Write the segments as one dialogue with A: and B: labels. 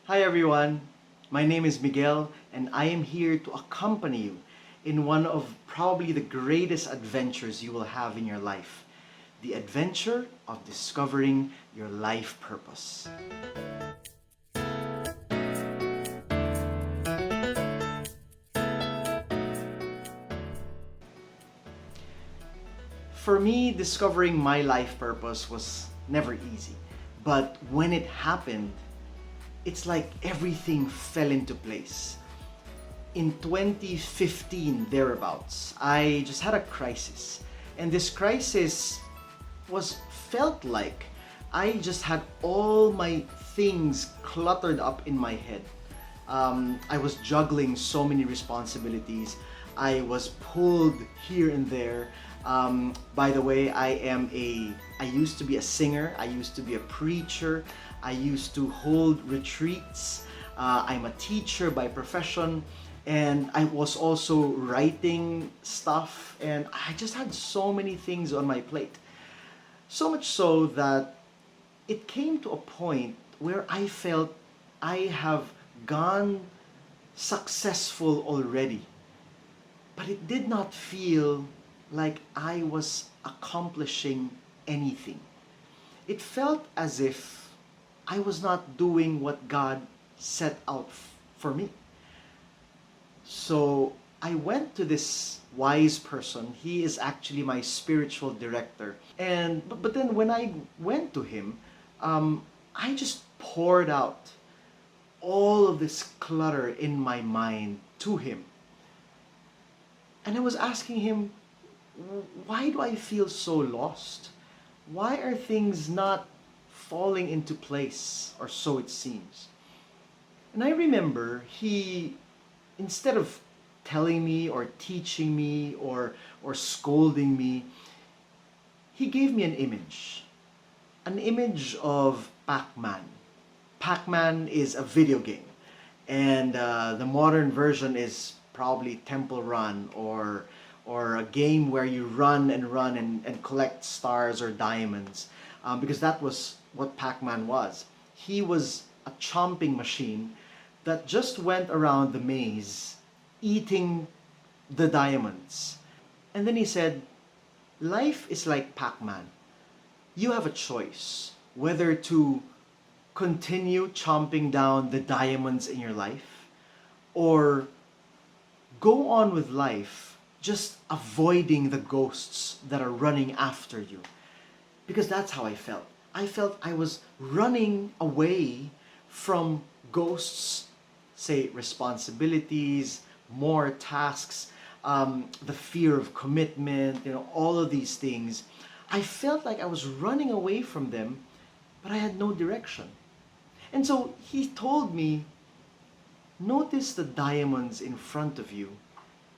A: Hi everyone, my name is Miguel and I am here to accompany you in one of probably the greatest adventures you will have in your life. The adventure of discovering your life purpose. For me, discovering my life purpose was never easy. But when it happened, it's like everything fell into place. In 2015 thereabouts, I just had a crisis. And this crisis was felt like I just had all my things cluttered up in my head. I was juggling so many responsibilities. I was pulled here and there. By the way, I used to be a singer. I used to be a preacher. I used to hold retreats. I'm a teacher by profession. And I was also writing stuff. And I just had so many things on my plate. So much so that it came to a point where I felt I have gone successful already. But it did not feel like I was accomplishing anything. It felt as if I was not doing what God set out for me. So I went to this wise person. He is actually my spiritual director. But then when I went to him, I just poured out all of this clutter in my mind to him. And I was asking him, why do I feel so lost? Why are things not falling into place, or so it seems? And I remember he, instead of telling me or teaching me or scolding me, he gave me an image of Pac-Man. Pac-Man is a video game, and the modern version is probably Temple Run or a game where you run and collect stars or diamonds, because that was what Pac-Man was. He was a chomping machine that just went around the maze eating the diamonds. And then he said, life is like Pac-Man. You have a choice whether to continue chomping down the diamonds in your life or go on with life just avoiding the ghosts that are running after you. Because that's how I felt. I felt I was running away from ghosts, say responsibilities, more tasks, the fear of commitment, all of these things. I felt like I was running away from them, but I had no direction. And so he told me, notice the diamonds in front of you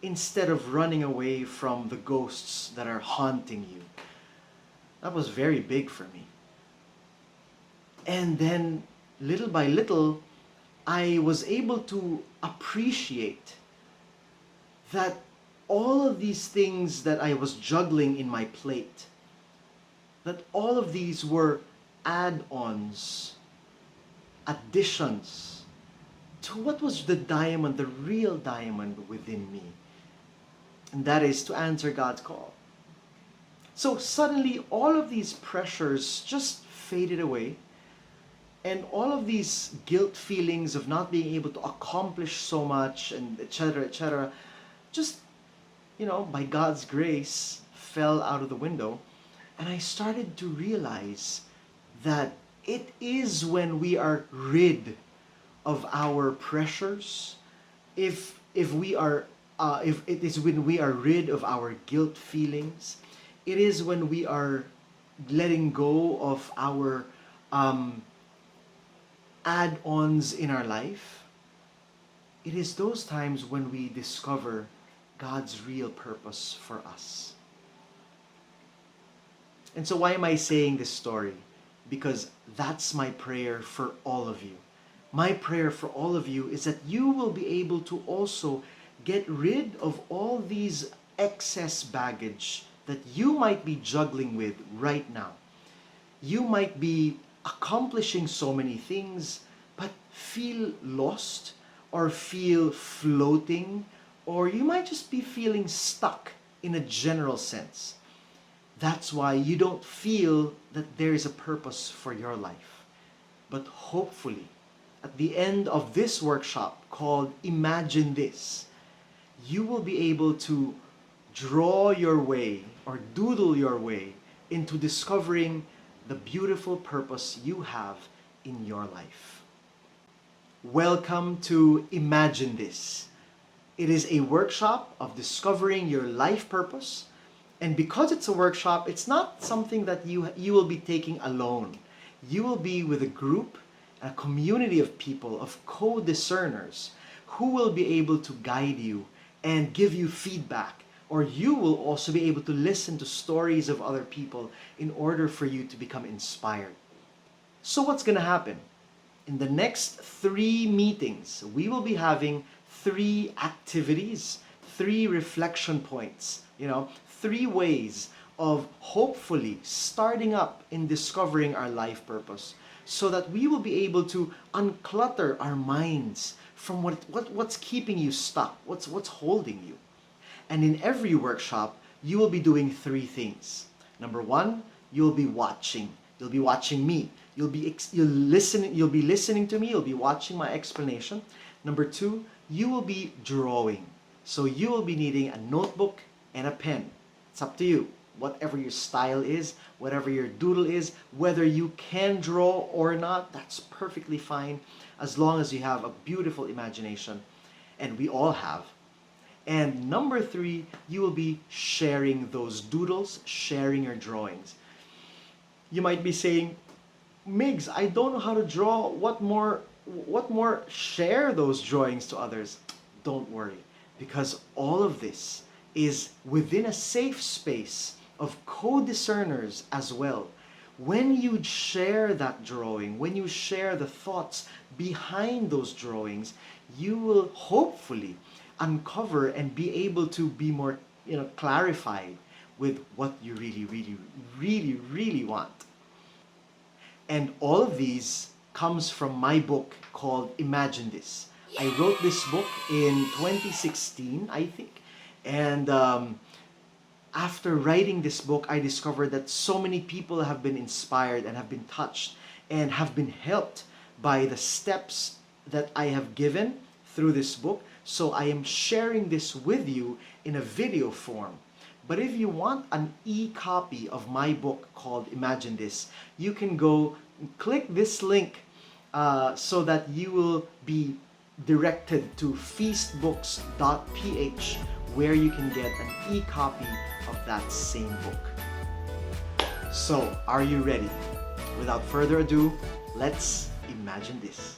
A: instead of running away from the ghosts that are haunting you. That was very big for me. And then, little by little, I was able to appreciate that all of these things that I was juggling in my plate, that all of these were add-ons, additions to what was the diamond, the real diamond within me. And that is to answer God's call. So suddenly all of these pressures just faded away. And all of these guilt feelings of not being able to accomplish so much and etc., just, by God's grace, fell out of the window. And I started to realize that it is when we are rid of our pressures, if it is when we are rid of our guilt feelings, it is when we are letting go of our add-ons in our life, it is those times when we discover God's real purpose for us. And so why am I saying this story? Because that's my prayer for all of you. My prayer for all of you is that you will be able to also get rid of all these excess baggage that you might be juggling with right now. You might be accomplishing so many things but feel lost or feel floating, or you might just be feeling stuck in a general sense. That's why you don't feel that there is a purpose for your life. But hopefully, at the end of this workshop called Imagine This, you will be able to draw your way or doodle your way into discovering the beautiful purpose you have in your life. Welcome to Imagine This. It is a workshop of discovering your life purpose. And because it's a workshop, it's not something that you will be taking alone. You will be with a group, a community of people, of co-discerners, who will be able to guide you and give you feedback. Or you will also be able to listen to stories of other people in order for you to become inspired. So what's going to happen? In the next 3 meetings, we will be having 3 activities, 3 reflection points, 3 ways of hopefully starting up in discovering our life purpose, so that we will be able to unclutter our minds from what's keeping you stuck, what's holding you. And in every workshop, you will be doing 3 things. Number 1, you'll be watching. You'll be watching me. You'll be listening to me. You'll be watching my explanation. Number 2, you will be drawing. So you will be needing a notebook and a pen. It's up to you. Whatever your style is, whatever your doodle is, whether you can draw or not, that's perfectly fine, as long as you have a beautiful imagination. And we all have. And number 3, you will be sharing those doodles, sharing your drawings. You might be saying, Migs, I don't know how to draw. What more share those drawings to others? Don't worry, because all of this is within a safe space of co-discerners as well. When you share that drawing, when you share the thoughts behind those drawings, you will hopefully uncover and be able to be more clarified with what you really want. And all of these comes from my book called Imagine This. I wrote this book in 2016, I think. And after writing this book, I discovered that so many people have been inspired and have been touched and have been helped by the steps that I have given through this book. So I am sharing this with you in a video form. But if you want an e-copy of my book called Imagine This, you can go click this link so that you will be directed to feastbooks.ph, where you can get an e-copy of that same book. So, are you ready? Without further ado, let's imagine this.